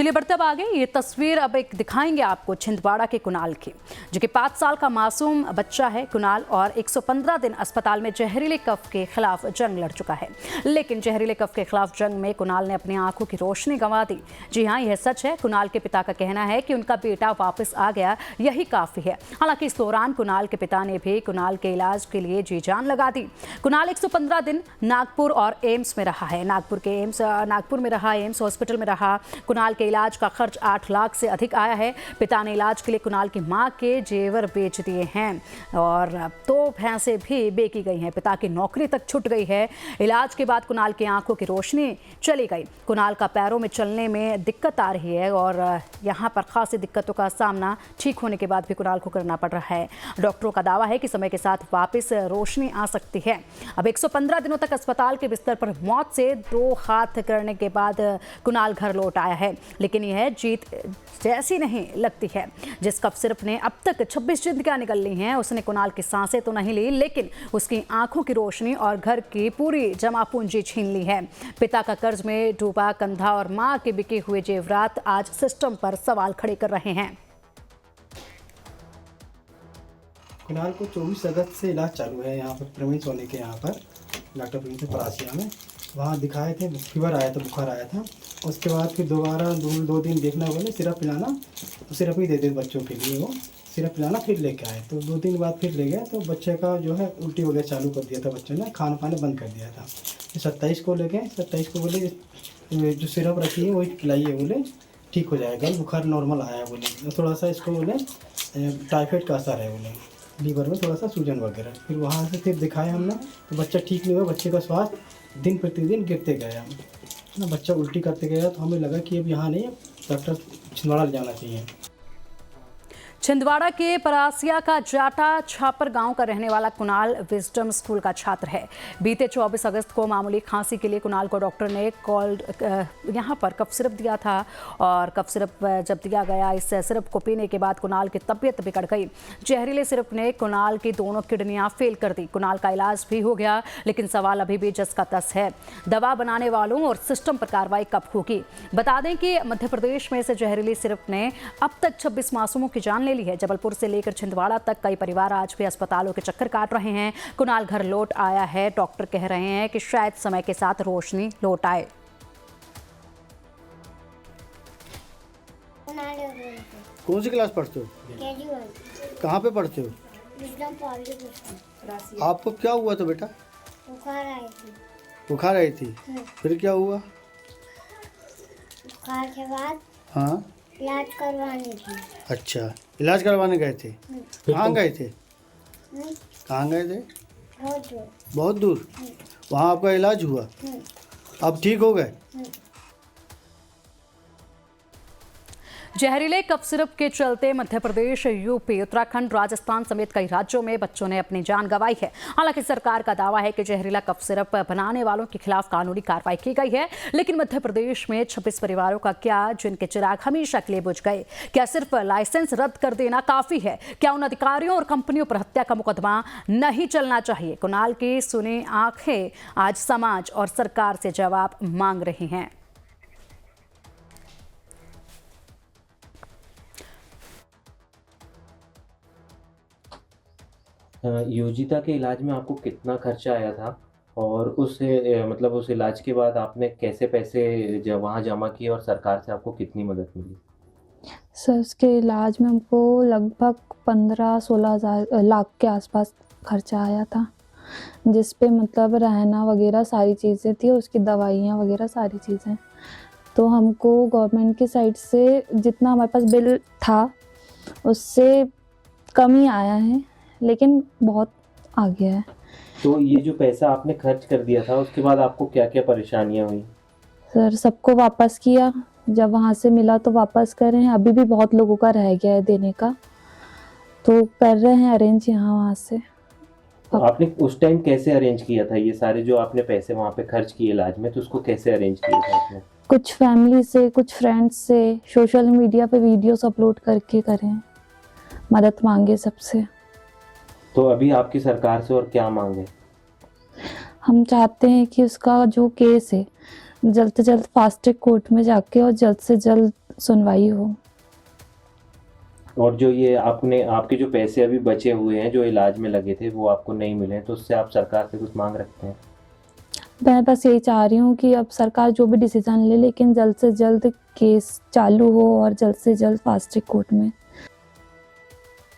चलिए बढ़ते अब आगे। ये तस्वीर अब एक दिखाएंगे आपको छिंदवाड़ा के कुणाल की, जो कि 5 साल का मासूम बच्चा है कुणाल, और 115 दिन अस्पताल में जहरीले कफ के खिलाफ जंग लड़ चुका है। लेकिन जहरीले कफ के खिलाफ जंग में कुणाल ने अपनी आंखों की रोशनी गंवा दी। जी हाँ, यह सच है। कुणाल के पिता का कहना है कि उनका बेटा वापस आ गया, यही काफी है। हालांकि इस दौरान कुणाल के पिता ने भी कुणाल के इलाज के लिए जी जान लगा दी। कुणाल 115 दिन नागपुर और एम्स में रहा है। नागपुर में रहा, एम्स हॉस्पिटल में रहा। कुणाल के इलाज का खर्च 8 लाख से अधिक आया है। पिता ने इलाज के लिए कुणाल की मां के जेवर बेच दिए हैं और 2 भैंसें भी बेची गई हैं। पिता की नौकरी तक छूट गई है। इलाज के बाद कुणाल की आंखों की रोशनी चली गई। कुणाल का पैरों में चलने में दिक्कत आ रही है और यहाँ पर खासी दिक्कतों का सामना ठीक होने के बाद भी कुणाल को करना पड़ रहा है। डॉक्टरों का दावा है कि समय के साथ वापस रोशनी आ सकती है। अब 115 दिनों तक अस्पताल के बिस्तर पर मौत से 2 हाथ करने के बाद कुणाल घर लौट आया है। लेकिन यह जीत जैसी नहीं लगती है। जिस कफ सिरप ने अब तक 26 जिंदगियां निकल ली हैं, उसने कुणाल की सांसें तो नहीं ली, लेकिन उसकी आंखों की रोशनी और घर की पूरी जमा पूंजी छीन ली है। पिता का कर्ज में डूबा कंधा और मां के बिके हुए जेवरात आज सिस्टम पर सवाल खड़े कर रहे हैं। कुणाल को 24 अगस्त से इलाज चालू है यहाँ पर प्रवीण सोनी के यहाँ पर डॉक्टर प्रवीण परासिया में। वहाँ दिखाए थे, फीवर आया था, बुखार आया था। उसके बाद फिर दोबारा 2 दिन देखना बोले, सिरप पिलाना, तो सिरप ही देते बच्चों के लिए। वो सिरप पिलाना फिर लेके आए, तो 2 दिन बाद फिर ले गए, तो बच्चे का जो है उल्टी वगैरह चालू कर दिया था। बच्चे ने खाना पाना बंद कर दिया था। 27 को ले गए, 27 को बोले जो सिरप रखी है वही पिलाइए, बोले ठीक हो जाएगा। बुखार नॉर्मल आया बोले, थोड़ा सा इसको बोले टाइफाइड का असर है, बोले लीवर में थोड़ा सा सूजन वगैरह। फिर वहाँ से फिर दिखाया हमने, तो बच्चा ठीक नहीं हुआ। बच्चे का स्वास्थ्य दिन प्रतिदिन गिरते गया ना, बच्चा उल्टी करते गया। तो हमें लगा कि अब यहाँ नहीं, डॉक्टर छिंदवाड़ा ले जाना चाहिए। छिंदवाड़ा के परासिया का जाटा छापर गांव का रहने वाला कुणाल विजडम स्कूल का छात्र है। बीते 24 अगस्त को मामूली खांसी के लिए कुणाल को डॉक्टर ने यहां पर कफ सिरप दिया था और कफ सिरप जब दिया गया, इस सिरप को पीने के बाद कुणाल की तबीयत बिगड़ गई। जहरीले सिरप ने कुणाल की दोनों किडनियां फेल कर दी। कुणाल का इलाज भी हो गया, लेकिन सवाल अभी भी जस का तस है। दवा बनाने वालों और सिस्टम पर कार्रवाई कब होगी? बता दें कि मध्य प्रदेश में से जहरीली सिरप ने अब तक 26 मासूमों की जान ली है। जबलपुर से लेकर छिंदवाड़ा तक कई परिवार आज भी अस्पतालों के चक्कर काट रहे हैं। कुणाल घर लौट आया है। डॉक्टर कह रहे हैं कि शायद समय के साथ रोशनी लौट आए। कौन सी क्लास पढ़ते हो? कहाँ पे पढ़ते हो? आपको क्या हुआ था बेटा? बुखार आई थी। फिर क्या हुआ? बुखार के बाद हाँ, इलाज करवानी थी। अच्छा, इलाज करवाने गए थे। कहाँ गए थे? कहाँ गए थे? बहुत दूर। बहुत दूर। वहाँ आपका इलाज हुआ? अब ठीक हो गए? जहरीले कफ सिरप के चलते मध्य प्रदेश, यूपी, उत्तराखंड, राजस्थान समेत कई राज्यों में बच्चों ने अपनी जान गंवाई है। हालांकि सरकार का दावा है कि जहरीला कफ सिरप बनाने वालों के खिलाफ कानूनी कार्रवाई की गई है। लेकिन मध्य प्रदेश में 26 परिवारों का क्या, जिनके चिराग हमेशा के लिए बुझ गए? क्या सिर्फ लाइसेंस रद्द कर देना काफी है? क्या उन अधिकारियों और कंपनियों पर हत्या का मुकदमा नहीं चलना चाहिए? कुणाल की सुनी आंखें आज समाज और सरकार से जवाब मांग रही हैं। योजिता के इलाज में आपको कितना खर्चा आया था और उस इलाज के बाद आपने कैसे पैसे वहाँ जमा किए और सरकार से आपको कितनी मदद मिली? सर, उसके इलाज में हमको लगभग 15-16 लाख के आसपास खर्चा आया था, जिस पे मतलब रहना वगैरह सारी चीज़ें थी, उसकी दवाइयाँ वगैरह सारी चीज़ें। तो हमको गवर्नमेंट की साइड से जितना हमारे पास बिल था उससे कम ही आया है, लेकिन बहुत आ गया है। तो ये जो पैसा आपने खर्च कर दिया था, उसके बाद आपको क्या क्या परेशानियां हुई? सर, सबको वापस किया, जब वहाँ से मिला तो वापस कर रहे हैं। अभी भी बहुत लोगों का रह गया है देने का, तो कर रहे हैं अरेंज यहाँ वहाँ से। तो आपने उस टाइम कैसे अरेंज किया था ये सारे जो आपने पैसे वहाँ पे खर्च किए इलाज में, तो उसको कैसे अरेंज किया था आपने? कुछ फैमिली से, कुछ फ्रेंड्स से, सोशल मीडिया पे वीडियोस अपलोड करके करें, मदद मांगे सबसे। तो अभी आपकी सरकार से और क्या मांगे? हम चाहते हैं कि उसका जो केस है जल्द से जल्द फास्ट ट्रैक कोर्ट में जाके और जल्द से जल्द सुनवाई हो। और जो ये आपके जो पैसे अभी बचे हुए हैं जो इलाज में लगे थे वो आपको नहीं मिले, तो उससे आप सरकार से कुछ मांग रखते हैं? मैं बस यही चाह रही हूँ कि अब सरकार जो भी डिसीजन ले, लेकिन जल्द से जल्द केस चालू हो और जल्द से जल्द फास्ट ट्रैक कोर्ट में